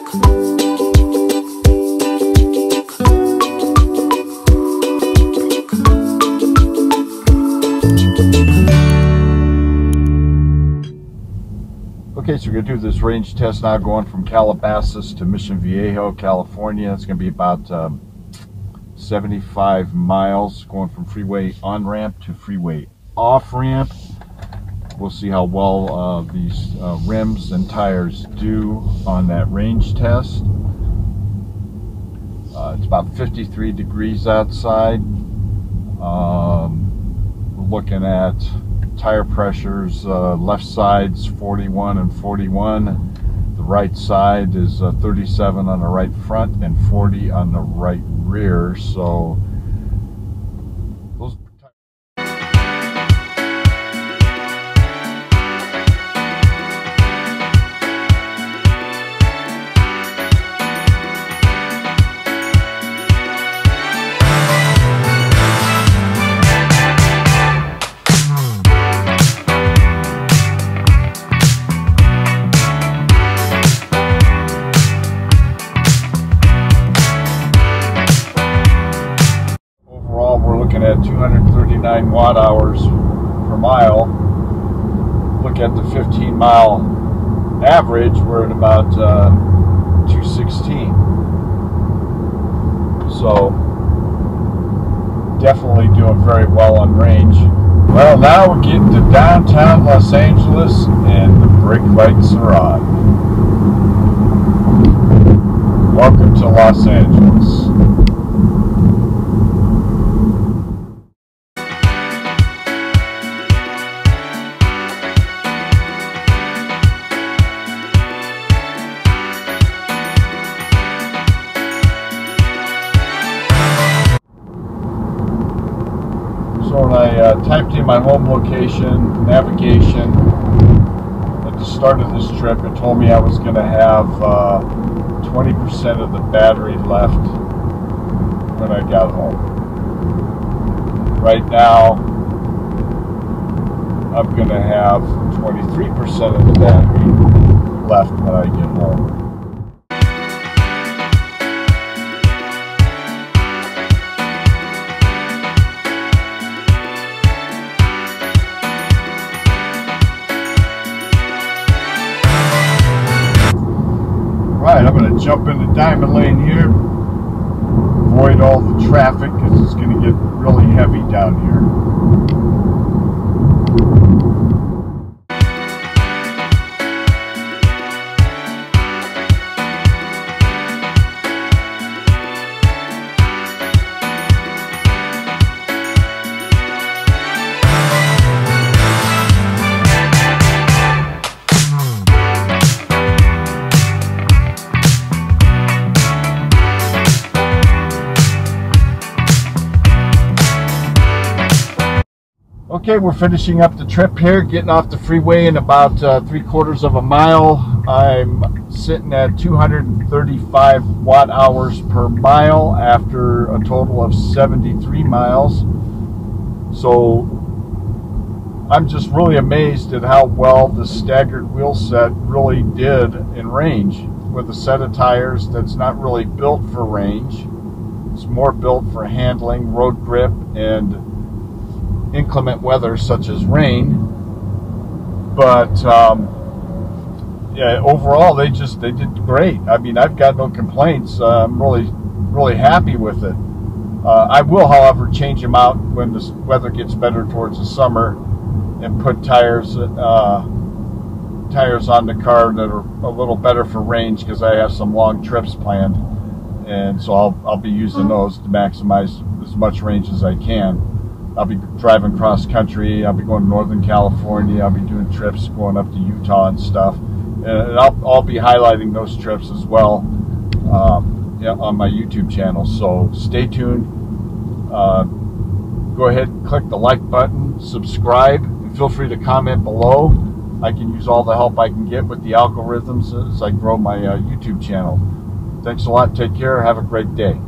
Okay, so we're going to do this range test now, going from Calabasas to Mission Viejo, California. It's going to be about 75 miles, going from freeway on-ramp to freeway off-ramp. We'll see how well these rims and tires do on that range test. It's about 53 degrees outside. We're looking at tire pressures, left side's 41 and 41. The right side is 37 on the right front and 40 on the right rear. So those at 239 watt hours per mile. Look at the 15-mile average, we're at about 216. So definitely doing very well on range. Well, now we're getting to downtown Los Angeles and the brake lights are on. Welcome to Los Angeles. So when I typed in my home location, navigation, at the start of this trip, it told me I was going to have 20% of the battery left when I got home. Right now, I'm going to have 23% of the battery left when I get home. Right, I'm going to jump into Diamond Lane here, avoid all the traffic because it's going to get really heavy down here. Okay, we're finishing up the trip here, getting off the freeway in about 3/4 of a mile. I'm sitting at 235 watt hours per mile after a total of 73 miles. So I'm just really amazed at how well the staggered wheel set really did in range with a set of tires that's not really built for range. It's more built for handling, road grip, and inclement weather such as rain. But yeah, overall they did great. I mean, I've got no complaints. I'm really happy with it. I will, however, change them out when the weather gets better towards the summer and put tires on the car that are a little better for range, because I have some long trips planned, and so I'll be using those to maximize as much range as I can. I'll be driving cross country. I'll be going to Northern California. I'll be doing trips going up to Utah and stuff. And I'll be highlighting those trips as well yeah, on my YouTube channel. So stay tuned. Go ahead and click the like button, subscribe, and feel free to comment below. I can use all the help I can get with the algorithms as I grow my YouTube channel. Thanks a lot. Take care. Have a great day.